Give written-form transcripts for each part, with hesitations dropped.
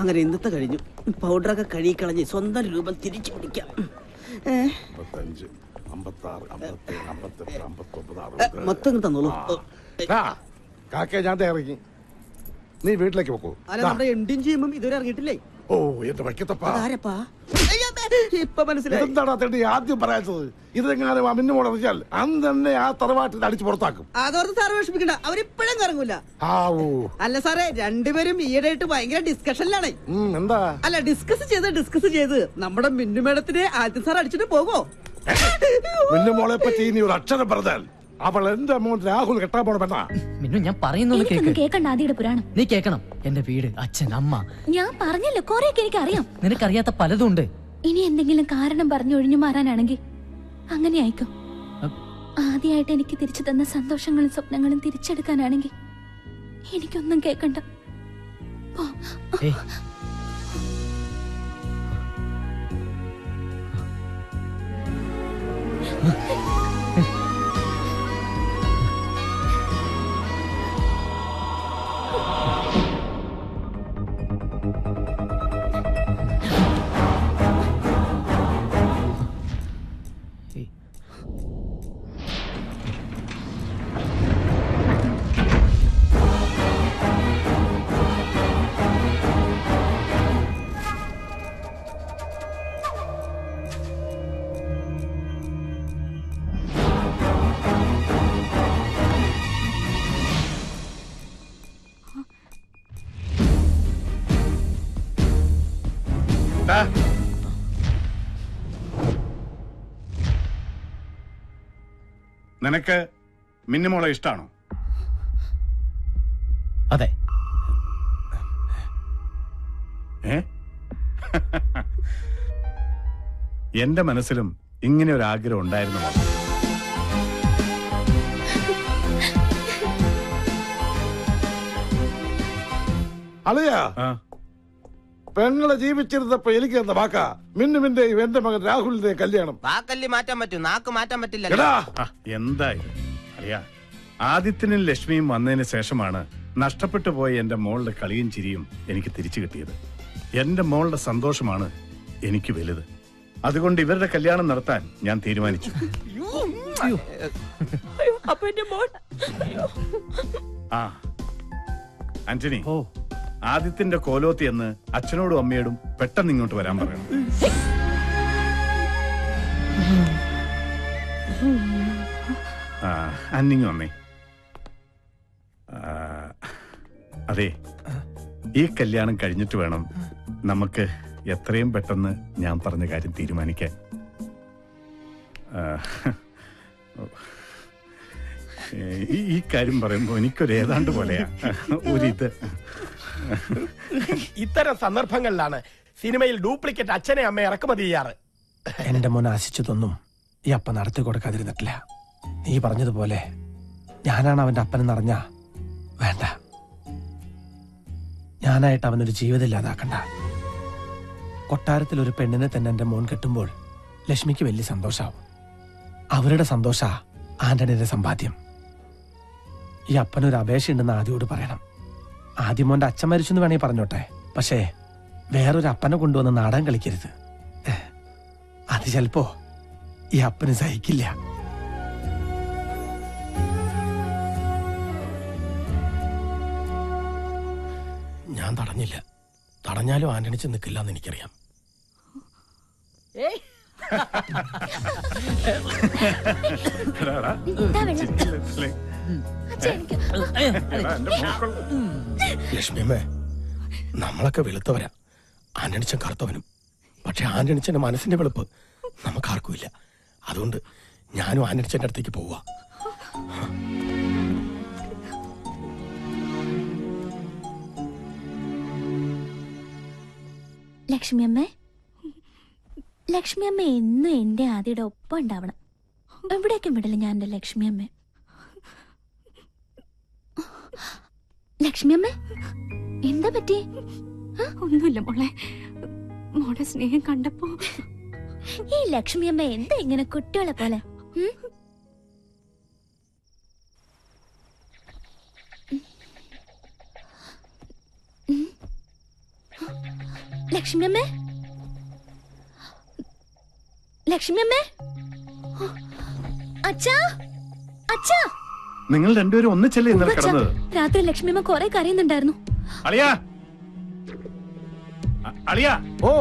അങ്ങനെ ഇന്നത്തെ കഴിഞ്ഞു. പൗഡറൊക്കെ കഴുകിക്കളഞ്ഞ് സ്വന്തം രൂപം തിരിച്ചു പിടിക്കാം. മൊത്തം തന്നോളൂ. ഞാൻ ഇറങ്ങി, നീ വീട്ടിലേക്ക് പോക്കോ. അല്ല, നമ്മുടെ എൻഡിങ് ചെയ്യുമ്പം ഇതുവരെ ഇറങ്ങിയിട്ടില്ലേ? ഓ എന്റെ വയ്ക്കത്തപ്പാ, ഇപ്പൊ മനസ്സിലായി. എന്താണ് ആദ്യം പറയാത്തത്? ഇതെങ്ങനെ മിന്നുമോൾ അറിഞ്ഞാൽ അന്ന് തന്നെ ആ തറവാട്ടിൽ അടിച്ച് പുറത്താക്കും. അതോർത്ത് സാറ് വിഷമിക്കണ്ട, അവരിപ്പോഴും കറങ്ങൂല. അല്ല സാറേ, രണ്ടുപേരും ഈയിടെയായിട്ട് ഭയങ്കര ഡിസ്കഷനിലാണ്. എന്താ? അല്ല, ഡിസ്കസ് ചെയ്ത് നമ്മുടെ മിന്നുമേടത്തിനെ ആദ്യം സാർ അടിച്ചിട്ട് പോകോ? മിന്നുമോളെ പറ്റി ഇനി ഒരു അക്ഷരം പറഞ്ഞാൽ അവൾ എന്റെ മോൻ രാഹുൽ കെട്ടാൻ പോണ പെണ്ണാ. മിന്നു, ഞാൻ പറയുന്നത് കേൾക്കണ്ട. ആദിയുടെ പുരാണം നീ കേൾക്കണം. എന്റെ വീട്, അച്ഛൻ, അമ്മ. ഞാൻ പറഞ്ഞല്ലോ, കൊറേയൊക്കെ എനിക്ക് അറിയാം. നിനക്കറിയാത്ത പലതും ഉണ്ട്. ഇനി എന്തെങ്കിലും കാരണം പറഞ്ഞു ഒഴിഞ്ഞു മാറാനാണെങ്കിൽ അങ്ങനെ ആയിക്കോ. ആദ്യമായിട്ട് എനിക്ക് തിരിച്ചു തന്ന സന്തോഷങ്ങളും സ്വപ്നങ്ങളും തിരിച്ചെടുക്കാനാണെങ്കിൽ എനിക്കൊന്നും കേൾക്കണ്ട. നിനക്ക് മിന്നുമോളെ ഇഷ്ടാണോ? അതെ. എന്റെ മനസ്സിലും ഇങ്ങനെ ഒരു ആഗ്രഹം ഉണ്ടായിരുന്നു. അളിയാ, പെങ്ങളെ ജീവിച്ചിരുന്നപ്പോ എനിക്ക് തന്ന വാക്കാ മിന്നുവിന്റെയും എന്റെ മകൻ രാഹുലിന്റെയും കല്യാണം. വാക്കല്ലി മാറ്റാൻ പറ്റൂ, നാക്ക് മാറ്റാൻ പറ്റില്ല. എന്തായി അറിയാ, ആദിത്യനും ലക്ഷ്മിയും വന്നതിന് ശേഷമാണ് നഷ്ടപ്പെട്ടു പോയ എന്റെ മോളുടെ കളിയും ചിരിയും എനിക്ക് തിരിച്ചു കിട്ടിയത്. എന്റെ മോളുടെ സന്തോഷമാണ് എനിക്ക് വലുത്. അതുകൊണ്ട് ഇവരുടെ കല്യാണം നടത്താൻ ഞാൻ തീരുമാനിച്ചു. ആ ആന്റണി, ആദിത്യന്റെ കോലോത്തി എന്ന് അച്ഛനോടും അമ്മയോടും പെട്ടെന്ന് ഇങ്ങോട്ട് വരാൻ പറയണം. അന്നിങ്ങ് വന്നേ. അതെ, ഈ കല്യാണം കഴിഞ്ഞിട്ട് വേണം നമുക്ക് എത്രയും പെട്ടെന്ന് ഞാൻ പറഞ്ഞ കാര്യം തീരുമാനിക്കാൻ. ഈ കാര്യം പറയുമ്പോ എനിക്കൊരു ഏതാണ്ട് പോലെയാ ഒരിത്. ഇത്തരം സന്ദർഭങ്ങളിലാണ് സിനിമയിൽ ഡ്യൂപ്ലിക്കേറ്റ് അച്ഛനെ അമ്മ ഇറക്കുമതി ചെയ്യാറ്. എന്റെ മോൻ ആശിച്ചതൊന്നും ഈ അപ്പ നടത്തി കൊടുക്കാതിരുന്നിട്ടില്ല. നീ പറഞ്ഞതുപോലെ ഞാനാണ് അവന്റെ അപ്പനെന്നറിഞ്ഞ വേണ്ട, ഞാനായിട്ട് അവനൊരു ജീവിതം ഇല്ലാതാക്കണ്ട. കൊട്ടാരത്തിൽ ഒരു പെണ്ണിനെ തന്നെ എന്റെ മോൻ കെട്ടുമ്പോൾ ലക്ഷ്മിക്ക് വലിയ സന്തോഷാവും. അവരുടെ സന്തോഷ ആന്റണിയുടെ സമ്പാദ്യം. ഈ അപ്പനൊരു അപേക്ഷയുണ്ടെന്ന് ആദ്യോട് പറയണം. ആദ്യം മോന്റെ അച്ഛൻ മരിച്ചെന്ന് വേണമെങ്കിൽ പറഞ്ഞോട്ടെ, പക്ഷേ വേറൊരു അപ്പനെ കൊണ്ടുവന്ന് നാടകം കളിക്കരുത്. അത് ചിലപ്പോ ഈ അപ്പന് സഹിക്കില്ല. ഞാൻ തടഞ്ഞില്ല. തടഞ്ഞാലും ആന്റണിച്ച് നിൽക്കില്ലെന്ന് എനിക്കറിയാം. ലക്ഷ്മിയമ്മേ, നമ്മളൊക്കെ വെളുത്തവരാ, ആന്റണിച്ചൻ കറുത്തവനും. പക്ഷെ ആന്റണിച്ചന്റെ മനസ്സിന്റെ വെളുപ്പ് നമുക്കാർക്കും ഇല്ല. അതുകൊണ്ട് ഞാനും ആന്റണിച്ചന്റെ അടുത്തേക്ക് പോവാ. ലക്ഷ്മിയമ്മേ, ലക്ഷ്മിയമ്മ എന്നും എന്റെ ആദിയുടെ ഒപ്പം ഉണ്ടാവണം. എവിടേക്കും വിടില്ല ഞാൻ എന്റെ ലക്ഷ്മിയമ്മേ. ലക്ഷ്മിയമ്മേ, എന്താ പറ്റി? ഒന്നുമില്ല മോളെ, മോടെ സ്നേഹം കണ്ടപ്പോ. ഈ ലക്ഷ്മിയമ്മ എന്താ ഇങ്ങനെ കുട്ടികളെ പോലെ? ലക്ഷ്മി അമ്മേ, ലക്ഷ്മി അമ്മേ, അച്ഛാ, അച്ഛാ. നിങ്ങൾ രണ്ടുപേരും ഒന്നിച്ചല്ലേ ഇന്നലെ കിടന്നത്? രാത്രി ലക്ഷ്മി അമ്മ കുറെ കരയുന്നുണ്ടായിരുന്നു. അളിയാ, അളിയാ. ഓ,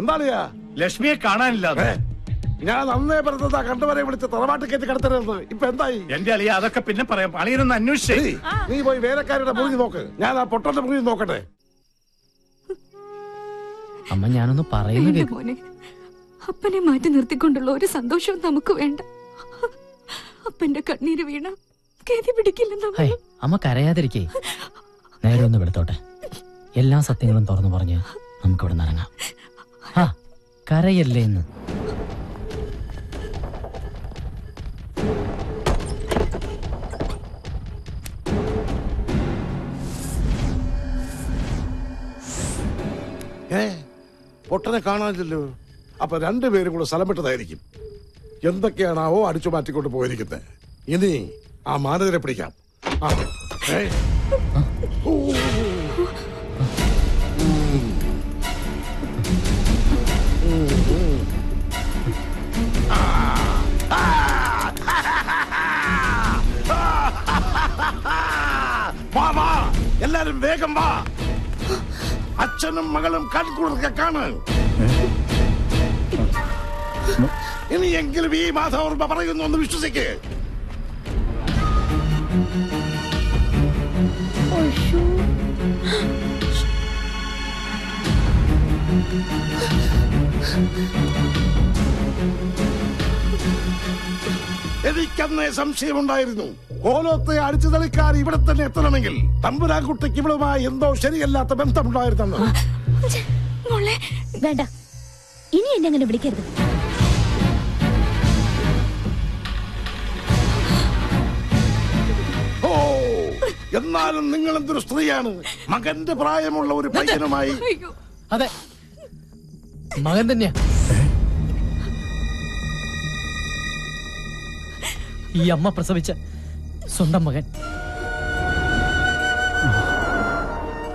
എന്താളിയാ? ലക്ഷ്മിയെ കാണാനില്ല. ഞാൻ അന്നേ പറഞ്ഞതാ കണ്ടുവരെ വിളിച്ച് തറവാട്ട് കയറ്റി കിടത്തരുത്. ഇപ്പൊ എന്തായി? എന്റെ അളിയ അതൊക്കെ പിന്നെ പറയാം. അളിയനൊന്ന് അന്വേഷിച്ചേ. നീ പോയി വേലക്കാരുടെ മുറി നോക്ക്, ഞാൻ ആ പൊട്ടന്റെ മുറി നോക്കട്ടെ. അമ്മ ഞാനൊന്ന് പറയുന്നത് എന്റെ മോനെ, അപ്പനെ മാറ്റി നിർത്തിക്കൊണ്ടുള്ള ഒരു സന്തോഷവും നമുക്ക് വേണ്ട. അപ്പന്റെ കണ്ണീര് വീണ കേതി പിടിക്കില്ലെന്ന്. അമ്മ കരയാതിരിക്കേ. നേരെ ഒന്ന് വെളുത്തോട്ടെ. എല്ലാ സത്യങ്ങളും തുറന്നു പറഞ്ഞ് നമുക്ക് ഇവിടെ നിറങ്ങാം. ആ കരയല്ലേ എന്ന്. പൊട്ടനെ കാണാനില്ലല്ലോ. അപ്പൊ രണ്ടുപേരും കൂടെ സ്ഥലം വിട്ടതായിരിക്കും. എന്തൊക്കെയാണാവോ അടിച്ചു മാറ്റിക്കൊണ്ട് പോയിരിക്കുന്നത്. ഇനി ആ മാനേജരെ പിടിക്കാം. എല്ലാരും വേഗം വാ. അച്ഛനും മകളും കൺകുളിർക്കെ കാണാൻ. ഇനിയെങ്കിലും ഈ മാധവർമ്മ പറയുന്നു ഒന്ന് വിശ്വസിക്ക്. എനിക്കന്നേ സംശയമുണ്ടായിരുന്നു. കോലത്തെ അടിച്ചു തളിക്കാർ ഇവിടെ തന്നെ എത്തണമെങ്കിൽ തമ്പുരാൻകുട്ടിക്ക് ഇവളുമായി എന്തോ ശരിയല്ലാത്ത ബന്ധമുണ്ടായിരുന്നു. വേണ്ട, ഇനി എന്നെ അങ്ങനെ വിളിക്കരുത്. ഓ, എന്നാലും നിങ്ങൾ എന്തൊരു സ്ത്രീയാണ്. മകന്റെ പ്രായമുള്ള ഒരു പയ്യനുമായി. അതെ, മകൻ തന്നെയാ. ഈ അമ്മ പ്രസവിച്ച സ്വന്തം മകൻ.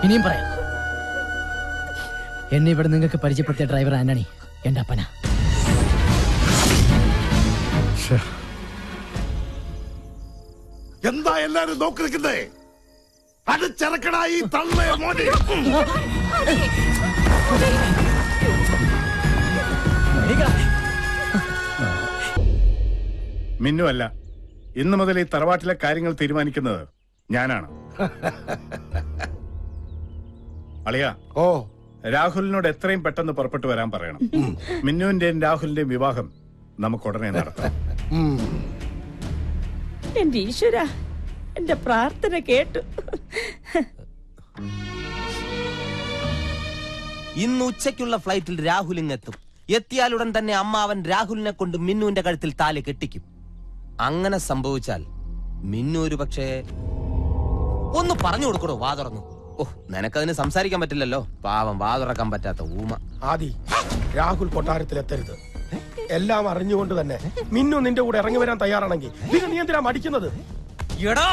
ഇനിയും പറയാം, എന്നെ ഇവിടെ നിങ്ങൾക്ക് പരിചയപ്പെടുത്തിയ ഡ്രൈവർ ആന്റണി എന്റെ അപ്പനാ. എന്താ എല്ലാരും നോക്കിരിക്കുന്നേ? അടിച്ചിറക്കടായി തള്ളേ മോനെ. മിന്നുവല്ല, ഇന്നു മുതൽ ഈ തറവാട്ടിലെ കാര്യങ്ങൾ തീരുമാനിക്കുന്നത് ഞാനാണ്. അളിയാ, ഓ, രാഹുലിനോട് എത്രയും പെട്ടെന്ന് പുറപ്പെട്ടു വരാൻ പറയണം. മിന്നുവിന്റെയും രാഹുലിന്റെയും വിവാഹം നമുക്ക് ഉടനെ നടത്താം. എന്റെ ഈശ്വര, എന്റെ പ്രാർത്ഥന കേട്ടു. ഇന്ന് ഉച്ചയ്ക്കുള്ള ഫ്ലൈറ്റിൽ രാഹുൽ ഇങ്ങെത്തും. എത്തിയാലുടൻ തന്നെ അമ്മാവൻ രാഹുലിനെ കൊണ്ട് മിന്നുവിന്റെ കഴുത്തിൽ താലി കെട്ടിക്കും. അങ്ങനെ സംഭവിച്ചാൽ മിന്നു ഒരു പക്ഷേ ഒന്ന് പറഞ്ഞു കൊടുക്കണോ? വാ തുറന്നു. ഓ, നിനക്കതിന് സംസാരിക്കാൻ പറ്റില്ലല്ലോ. പാവം, വാ തുറക്കാൻ പറ്റാത്ത ഊമ. ആദി, രാഹുൽ കൊട്ടാരത്തിലെത്തരുത്. എല്ലാം അറിഞ്ഞുകൊണ്ട് തന്നെ മിന്നു നിന്റെ കൂടെ ഇറങ്ങി വരാൻ തയ്യാറാണെങ്കിൽ പിന്നെ നീ എന്തിനാ മടിക്കുന്നത്? എടാ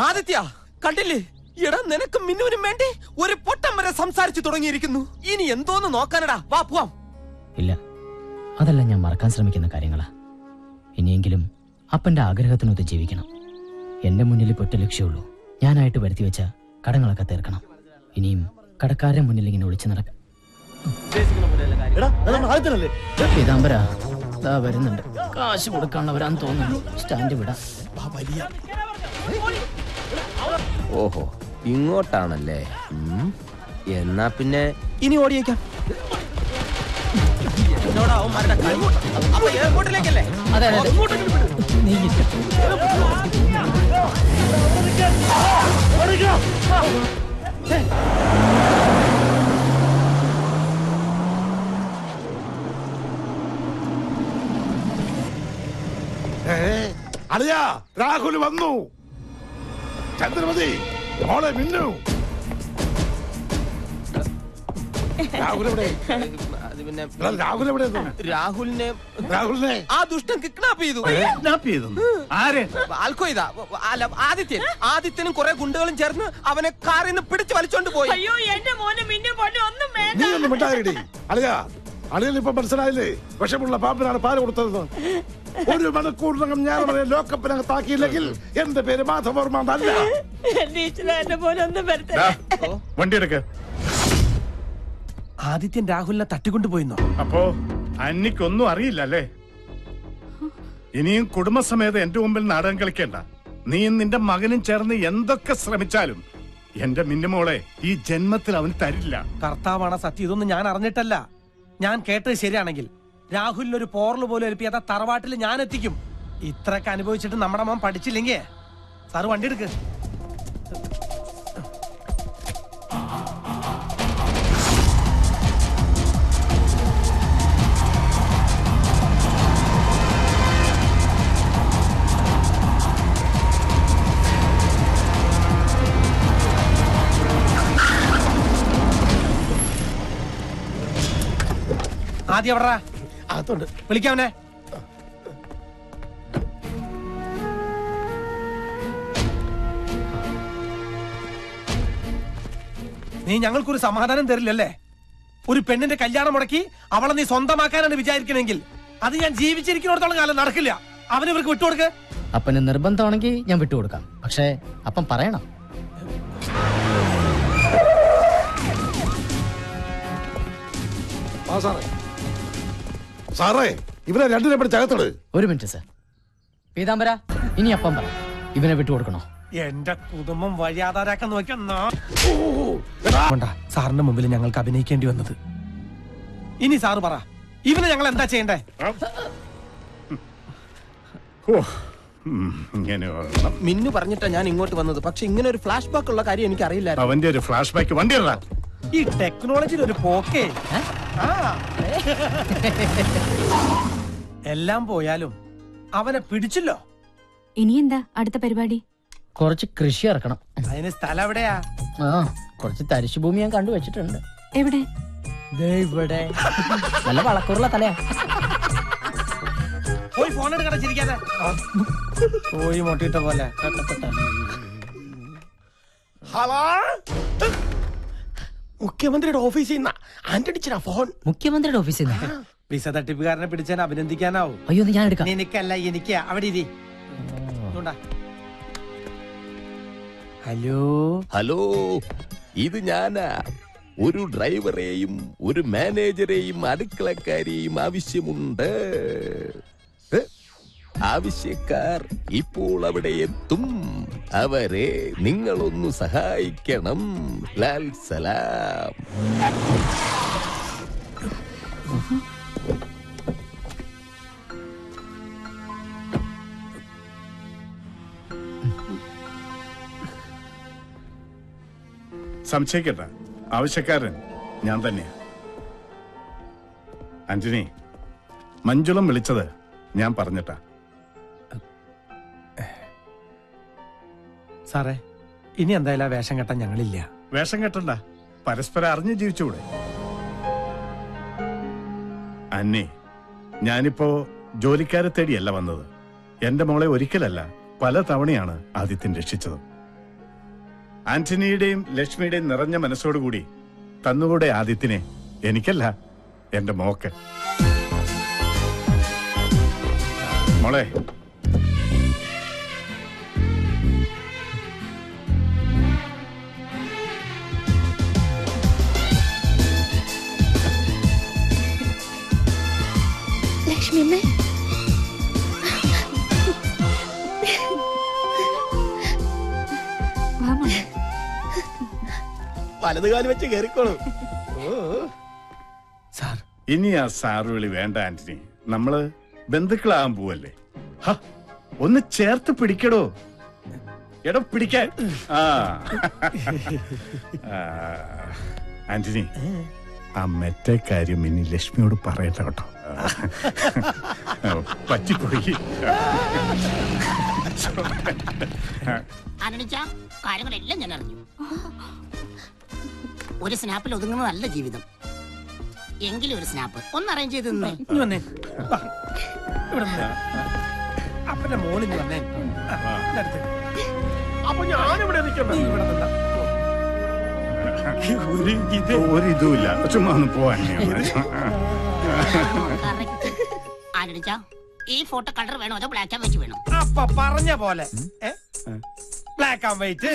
ആദിത്യ, കണ്ടില്ലേ? എടാ, നിനക്ക് മിന്നുവിനും വേണ്ടി ഒരു പൊട്ടം വരെ സംസാരിച്ചു തുടങ്ങിയിരിക്കുന്നു. ഇനി എന്തോന്ന് നോക്കാനടാ. വാ പോവാം. ഇല്ല, അതെല്ലാം ഞാൻ മറക്കാൻ ശ്രമിക്കുന്ന കാര്യങ്ങളാ. ഇനിയെങ്കിലും അപ്പന്റെ ആഗ്രഹത്തിനൊത്ത് ജീവിക്കണം. എന്റെ മുന്നിൽ ഒറ്റ ലക്ഷ്യമുള്ളൂ, ഞാനായിട്ട് വരുത്തി വെച്ച കടങ്ങളൊക്കെ തീർക്കണം. ഇനിയും കടക്കാരുടെ മുന്നിൽ ഇങ്ങനെ ഒളിച്ചു നടക്കാം. പീതാംബര വരുന്നുണ്ട്. കാശ് കൊടുക്കാനുള്ളവരാന്ന് തോന്നുന്നു. സ്റ്റാൻഡ് വിടാം. ഓഹോ, ഇങ്ങോട്ടാണല്ലേ? എന്നാ പിന്നെ ഇനി ഓടിയേക്കാം. എയർപോർട്ടിലേക്കല്ലേ? അതെ അതെ, നീ അളിയാ, രാഹുൽ വന്നു. ചന്ദ്രമതി, മോളെ മിന്നു. രാഹുൽ എവിടെ? പിന്നെ രാഹുൽ എവിടെ രാഹുലിനെ ആ ദുഷ്ടൻ കിഡ്നാപ്പ് ചെയ്തു. ആരെ? ആൽക്കോയിതാ അല്ല ആദിത്യനും കുറെ ഗുണ്ടകളും ചേർന്ന് അവനെ കാറിൽ നിന്ന് പിടിച്ച് വലിച്ചോണ്ട് പോയി. അയ്യോ എന്റെ മോനെ മിന്നു പോലെ ഒന്നും വേണ്ട. നീ ഒന്നും മിണ്ടായിടി അളിയാ. അളിയന് ഇപ്പൊ മനസ്സിലായില്ലേ വിഷമുള്ള പാമ്പിനാണ് പാല് കൊടുത്തത്. 1 മണിക്കൂറിനകം ഞാൻ അവരെ ലോക്കപ്പിനകത്താക്കിയില്ലെങ്കിൽ എന്റെ പേര് മാധവർമ്മ എന്നല്ല. എന്റെ പോലെ ഒന്നും വരട്ടെ. വണ്ടി എടുക്ക. ആദിത്യൻ രാഹുലിനെ തട്ടിക്കൊണ്ടുപോയിന്നോ? അപ്പോ അന്നിക്കൊന്നും അറിയില്ല അല്ലേ? ഇനിയും കുടുംബസമേതം എന്റെ മുമ്പിൽ നാടകം കളിക്കേണ്ട. നീയും നിന്റെ മകനും ചേർന്ന് എന്തൊക്കെ ശ്രമിച്ചാലും എന്റെ മിന്നുമോളെ ഈ ജന്മത്തിൽ അവന് തരില്ല. കർത്താവാണ് സത്യം. ഇതൊന്നും ഞാൻ അറിഞ്ഞിട്ടല്ല. ഞാൻ കേട്ടത് ശരിയാണെങ്കിൽ രാഹുലിനൊരു പോറല് പോലും ഏൽപ്പിയാത്ത തറവാട്ടിൽ ഞാൻ എത്തിക്കും. ഇത്രയൊക്കെ അനുഭവിച്ചിട്ട് നമ്മുടെ മോൻ പഠിച്ചില്ലെങ്കിൽ സാറ് വണ്ടി എടുക്ക്. ആദ്യം എവിടാ? അതുണ്ട്. വിളിക്കാവനെ. നീ ഞങ്ങൾക്കൊരു സമാധാനം തരില്ലല്ലേ? ഒരു പെണ്ണിന്റെ കല്യാണം മുടക്കി അവളെ നീ സ്വന്തമാക്കാനാണ് വിചാരിക്കണമെങ്കിൽ അത് ഞാൻ ജീവിച്ചിരിക്കുന്നിടത്തോളം കാലം നടക്കില്ല. അവന് ഇവർക്ക് വിട്ടുകൊടുക്ക്. അപ്പന് നിർബന്ധമാണെങ്കിൽ ഞാൻ വിട്ടുകൊടുക്കാം. പക്ഷേ അപ്പം പറയണം. സാറേ ഇവരെ രണ്ടിനെ പിടിച്ച് അകത്തോട്. 1 മിനിറ്റ് സർ. പീതാംബര ഇനി അപ്പം പറ, ഇവനെ വിട്ടുകൊടുക്കണോ? എന്റെ കുടുംബം വഴിയാധാരാക്കാൻ നോക്കിയാ സാറിന്റെ മുമ്പിൽ ഞങ്ങൾക്ക് അഭിനയിക്കേണ്ടി വന്നത്. ഇനി സാറ് പറ, ഇവനെ ഞങ്ങൾ എന്താ ചെയ്യണ്ടേ? മിന്നു പറഞ്ഞിട്ടാ ഞാൻ ഇങ്ങോട്ട് വന്നത്. പക്ഷെ ഇങ്ങനെ ഒരു ഫ്ലാഷ് ബാക്ക് ഉള്ള കാര്യം എനിക്ക് അറിയില്ല. അവന്റെ ഒരു ഫ്ലാഷ് ബാക്ക് വണ്ടി ഇടാ. ഈ ടെക്നോളജിയിൽ ഒരു പോക്കേ. എല്ലാം പോയാലും അവനെ പിടിച്ചല്ലോ. ഇനി എന്താ അടുത്ത പരിപാടി? കുറച്ച് കൃഷി ഇറക്കണം. അതിന് സ്ഥലം എവിടെയാ? കുറച്ച് തരിശുഭൂമി ഞാൻ കണ്ടു വെച്ചിട്ടുണ്ട്. എവിടെ? ഇവിടെ നല്ല വളക്കൂറുള്ള തലയാ. പോയി ഫോൺ എടുക്കണ ചിരിക്കാതെ. പോയി മൊട്ടിട്ട പോലെ. ഹലോ, മുഖ്യമന്ത്രിയുടെ ഓഫീസിൽ നിന്നാ ആന്റണിച്ചിനാ ഫോൺ. മുഖ്യമന്ത്രിയുടെ ഓഫീസിൽ നിന്ന് വിസ തട്ടിപ്പുകാരനെ പിടിച്ചാൽ അഭിനന്ദിക്കാനാവും. അയ്യോ ഞാൻ എടുക്കാം. എനിക്കല്ല, എനിക്ക്. അവിടെ ഇരി. ഹലോ ഹലോ, ഇത് ഞാനാ. ഒരു ഡ്രൈവറെയും ഒരു മാനേജരെയും അടുക്കളക്കാരെയും ആവശ്യമുണ്ട്. ആവശ്യക്കാർ ഇപ്പോൾ അവിടെ എത്തും. അവരെ നിങ്ങളൊന്നു സഹായിക്കണം. ലാൽ സലാം. സംശയിക്കട്ട, ആവശ്യക്കാരൻ ഞാൻ തന്നെയാ. ആന്റണി, മഞ്ജുളം വിളിച്ചത് ഞാൻ പറഞ്ഞിട്ടാ. സാറേ, ഇനി എന്തായാലും ആ വേഷം കെട്ടാൻ ഞങ്ങളില്ല. വേഷം കെട്ടണ്ട, പരസ്പരം അറിഞ്ഞ് ജീവിച്ചുകൂടെ? അന്നേ, ഞാനിപ്പോ ജോലിക്കാരെ തേടിയല്ല വന്നത്. എന്റെ മോളെ ഒരിക്കലല്ല പല തവണയാണ് ആദിത്യൻ രക്ഷിച്ചത്. ആന്റണിയുടെയും ലക്ഷ്മിയുടെയും നിറഞ്ഞ മനസ്സോടുകൂടി തന്നുകൂടെ ആദിത്യനെ? എനിക്കല്ല, എന്റെ മോക്ക്. മോളെ, ലക്ഷ്മി അമ്മേ, വലതുകാലി വെച്ച് കേറിക്കോളൂ. സാർ, ഇനി ആ സാറ് വിളി വേണ്ട ആന്റണി. നമ്മള് ബന്ധുക്കളാകാൻ പോവല്ലേ. ഒന്ന് ചേർത്ത് പിടിക്കടോ. എടോ പിടിക്കാൻ. ആന്റണി, ആ മറ്റേ കാര്യം ഇനി ലക്ഷ്മിയോട് പറയട്ടെ കേട്ടോ. പറ്റിപ്പോയി. കാര്യങ്ങളെല്ലാം ഞാൻ അറിഞ്ഞു. ഒരു സ്നാപ്പിൽ ഒതുങ്ങുന്ന നല്ല ജീവിതം. എങ്കിലും ഒരു സ്നാപ്പ് ഒന്ന് അറേഞ്ച് ചെയ്ത് നിന്നേ. ഇനി വന്നേ വാ. ഇവിടെ നിന്ന്. അപ്പന്റെ മോളിന് വന്നേ അപ്പൊ ഞാനിവിടെ നിൽക്കണ്ട. ഇവിടെ നിന്നാ. ഒരിതുമില്ല, ചുമ്മാ ഒന്ന് പോവാൻ. ആരടിച്ചാ ഈ ഫോട്ടോ കളർ വേണോ അതോ ബ്ലാക്ക് ആൻഡ് വൈറ്റ് വേണോ? അപ്പൊ പറഞ്ഞ പോലെ ബ്ലാക്ക് ആൻഡ് വൈറ്റ്.